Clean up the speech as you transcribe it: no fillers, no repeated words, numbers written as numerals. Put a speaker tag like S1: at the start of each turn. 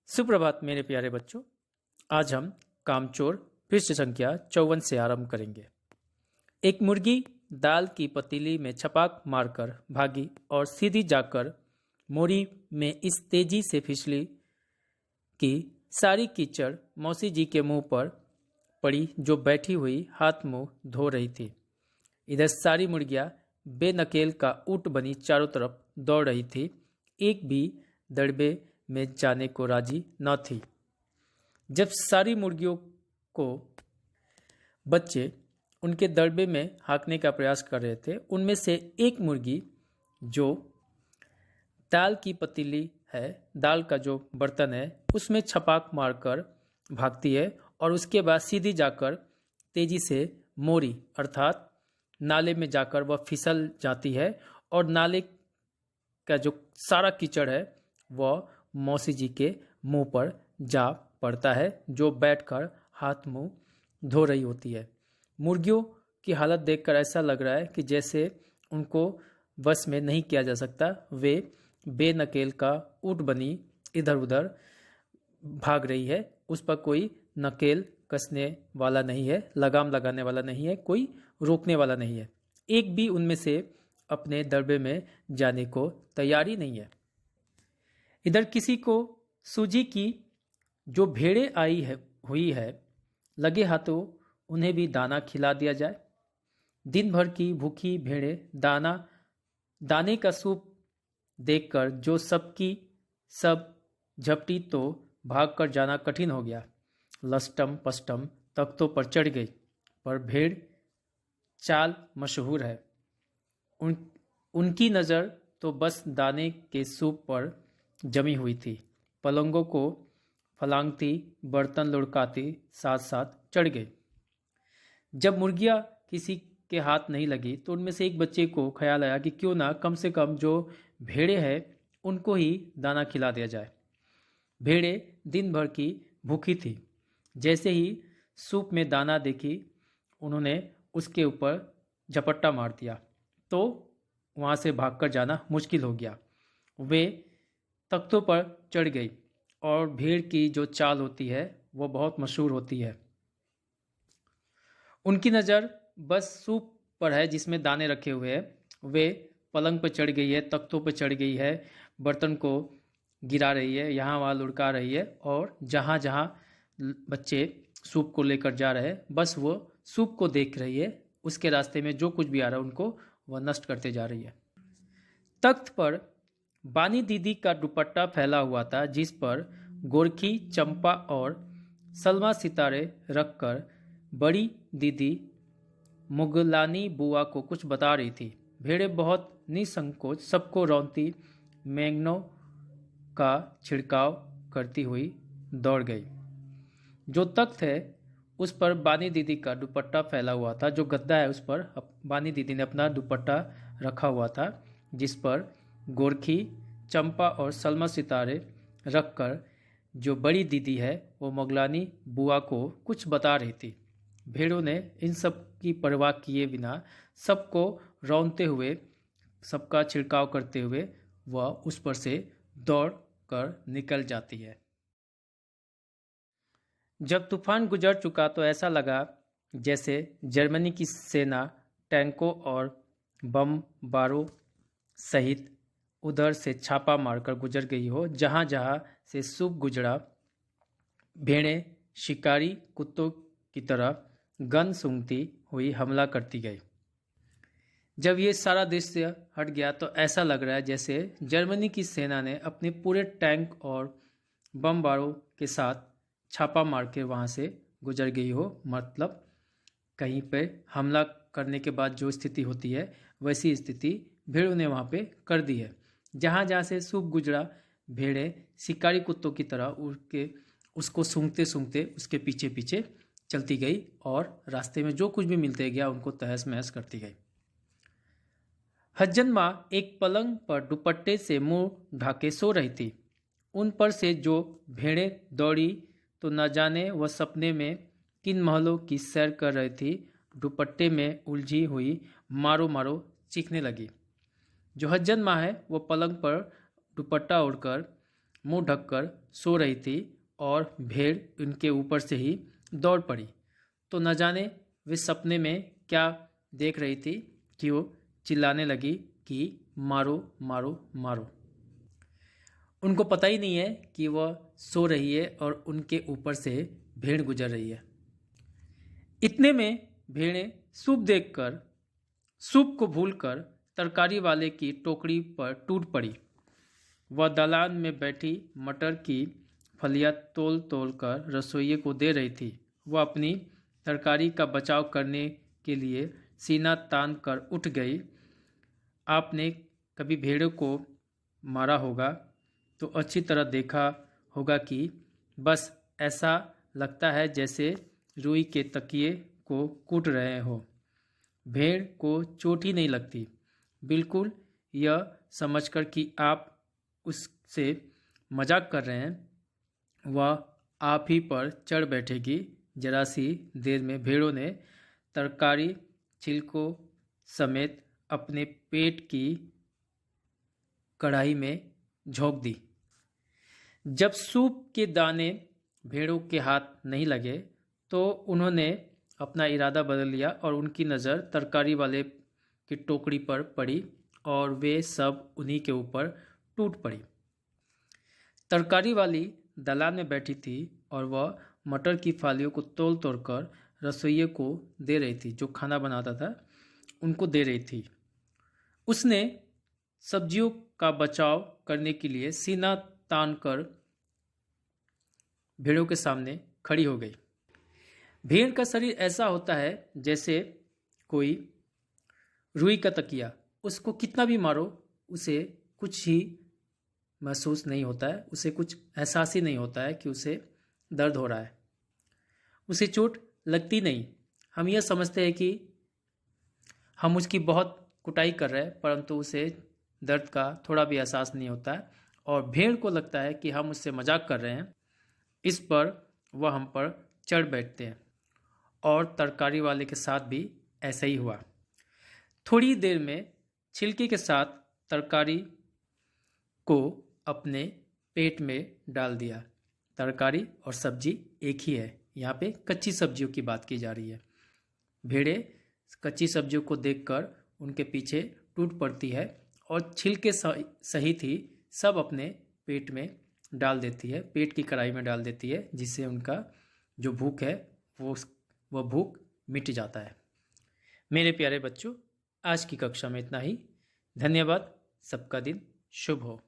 S1: सुप्रभात मेरे प्यारे बच्चों। आज हम कामचोर पृष्ठ संख्या 54 से आरंभ करेंगे। एक मुर्गी दाल की पतीली में छपाक मारकर भागी और सीधी जाकर मोरी में इस तेजी से फिसली कि सारी कीचड़ मौसी जी के मुंह पर पड़ी, जो बैठी हुई हाथ मुंह धो रही थी। इधर सारी मुर्गियां बेनकेल का ऊँट बनी चारों तरफ दौड़ रही थी, एक भी दड़बे में जाने को राजी न थी। जब सारी मुर्गियों को बच्चे उनके दड़बे में हाँकने का प्रयास कर रहे थे, उनमें से एक मुर्गी जो दाल की पतीली है, दाल का जो बर्तन है, उसमें छपाक मारकर भागती है और उसके बाद सीधी जाकर तेजी से मोरी अर्थात नाले में जाकर वह फिसल जाती है और नाले का जो सारा कीचड़ है वह मौसी जी के मुंह पर जा पड़ता है, जो बैठकर हाथ मुंह धो रही होती है। मुर्गियों की हालत देखकर ऐसा लग रहा है कि जैसे उनको वश में नहीं किया जा सकता। वे बेनकेल का ऊँट बनी इधर उधर भाग रही है, उस पर कोई नकेल कसने वाला नहीं है, लगाम लगाने वाला नहीं है, कोई रोकने वाला नहीं है। एक भी उनमें से अपने दड़बे में जाने को तैयारी नहीं है। इधर किसी को सूजी की जो भेड़ें हुई है, लगे हाथों उन्हें भी दाना खिला दिया जाए। दिन भर की भूखी भेड़ें दाने का सूप देखकर जो सबकी सब झपटी तो भागकर जाना कठिन हो गया। लस्टम पस्टम तख्तों पर चढ़ गई, पर भेड़ चाल मशहूर है। उनकी नज़र तो बस दाने के सूप पर जमी हुई थी। पलंगों को फलांगती, बर्तन लुढ़काती, साथ साथ चढ़ गई। जब मुर्गियां किसी के हाथ नहीं लगी तो उनमें से एक बच्चे को ख्याल आया कि क्यों ना कम से कम जो भेड़ें हैं उनको ही दाना खिला दिया जाए। भेड़ें दिन भर की भूखी थी। जैसे ही सूप में दाना देखी, उन्होंने उसके ऊपर झपट्टा मार दिया तो वहाँ से भागकर जाना मुश्किल हो गया। वे तख्तों पर चढ़ गई और भेड़ की जो चाल होती है वो बहुत मशहूर होती है। उनकी नज़र बस सूप पर है जिसमें दाने रखे हुए हैं। वे पलंग पर चढ़ गई है, तख्तों पर चढ़ गई है, बर्तन को गिरा रही है, यहाँ वहाँ लुढ़का रही है और जहाँ जहाँ बच्चे सूप को लेकर जा रहे हैं बस वो सूप को देख रही है। उसके रास्ते में जो कुछ भी आ रहा है उनको वह नष्ट करते जा रही है। तख्त पर बानी दीदी का दुपट्टा फैला हुआ था, जिस पर गोरखी, चंपा और सलमा सितारे रखकर बड़ी दीदी मुगलानी बुआ को कुछ बता रही थी। भेड़ें बहुत निसंकोच सबको रौंदती मैंगनों का छिड़काव करती हुई दौड़ गई। जो तख्त है उस पर बानी दीदी का दुपट्टा फैला हुआ था। जो गद्दा है उस पर बानी दीदी ने अपना दुपट्टा रखा हुआ था, जिस पर गोरखी, चंपा और सलमा सितारे रखकर जो बड़ी दीदी है वो मुगलानी बुआ को कुछ बता रही थी। भेड़ों ने इन सब की परवाह किए बिना सबको रौंदते हुए, सबका छिड़काव करते हुए वह उस पर से दौड़ कर निकल जाती है। जब तूफान गुजर चुका तो ऐसा लगा जैसे जर्मनी की सेना टैंकों और बम बारों सहित उधर से छापा मारकर गुजर गई हो। जहाँ जहाँ से सूप गुजरा, भेड़ें शिकारी कुत्तों की तरह गन सूंघती हुई हमला करती गई। जब ये सारा दृश्य हट गया तो ऐसा लग रहा है जैसे जर्मनी की सेना ने अपने पूरे टैंक और बम बारों के साथ छापा मार के वहाँ से गुजर गई हो। मतलब कहीं पे हमला करने के बाद जो स्थिति होती है वैसी स्थिति भेड़ों ने वहाँ पे कर दी है। जहाँ जहाँ से सूप गुजरा, भेड़ें शिकारी कुत्तों की तरह उड़ के उसको सूंघते सूंघते उसके पीछे पीछे चलती गई और रास्ते में जो कुछ भी मिलते गया उनको तहस महस करती गई। हज्जन माँ एक पलंग पर दुपट्टे से मुंह ढाके सो रही थी। उन पर से जो भेड़ें दौड़ी तो न जाने वह सपने में किन महलों की सैर कर रही थी। दुपट्टे में उलझी हुई मारो मारो चीखने लगी। जो हज्जन माँ है वो पलंग पर दुपट्टा ओढ़कर मुंह ढककर सो रही थी और भेड़ उनके ऊपर से ही दौड़ पड़ी। तो न जाने वे सपने में क्या देख रही थी कि वो चिल्लाने लगी कि मारो मारो मारो। उनको पता ही नहीं है कि वह सो रही है और उनके ऊपर से भेड़ गुजर रही है। इतने में भेड़ें सूप को भूलकर तरकारी वाले की टोकरी पर टूट पड़ी। वह दालान में बैठी मटर की फलियां तोल तोल कर रसोइये को दे रही थी। वह अपनी तरकारी का बचाव करने के लिए सीना तान कर उठ गई। आपने कभी भेड़ों को मारा होगा तो अच्छी तरह देखा होगा कि बस ऐसा लगता है जैसे रुई के तकिए को कूट रहे हो। भेड़ को चोट ही नहीं लगती, बिल्कुल यह समझकर कि आप उससे मजाक कर रहे हैं वह आप ही पर चढ़ बैठेगी। जरा सी देर में भेड़ों ने तरकारी छिलकों समेत अपने पेट की कढ़ाई में झोंक दी। जब सूप के दाने भेड़ों के हाथ नहीं लगे तो उन्होंने अपना इरादा बदल लिया और उनकी नज़र तरकारी वाले की टोकरी पर पड़ी और वे सब उन्हीं के ऊपर टूट पड़ी। तरकारी वाली दालान में बैठी थी और वह मटर की फालियों को तोड़ तोड़ कर रसोइये को दे रही थी, जो खाना बनाता था उनको दे रही थी। उसने सब्जियों का बचाव करने के लिए सीना तान कर भेड़ों के सामने खड़ी हो गई। भेड़ का शरीर ऐसा होता है जैसे कोई रुई का तकिया। उसको कितना भी मारो उसे कुछ ही महसूस नहीं होता है, उसे कुछ एहसास ही नहीं होता है कि उसे दर्द हो रहा है, उसे चोट लगती नहीं। हम यह समझते हैं कि हम उसकी बहुत कुटाई कर रहे हैं, परंतु उसे दर्द का थोड़ा भी एहसास नहीं होता है और भेड़ को लगता है कि हम उससे मजाक कर रहे हैं। इस पर वह हम पर चढ़ बैठते हैं और तरकारी वाले के साथ भी ऐसा ही हुआ। थोड़ी देर में छिलके के साथ तरकारी को अपने पेट में डाल दिया। तरकारी और सब्जी एक ही है, यहाँ पे कच्ची सब्जियों की बात की जा रही है। भेड़ें कच्ची सब्जियों को देखकर उनके पीछे टूट पड़ती है और छिलके सहित ही सब अपने पेट में डाल देती है, पेट की कढ़ाई में डाल देती है, जिससे उनका जो भूख है वो भूख मिट जाता है। मेरे प्यारे बच्चों, आज की कक्षा में इतना ही। धन्यवाद। सबका दिन शुभ हो।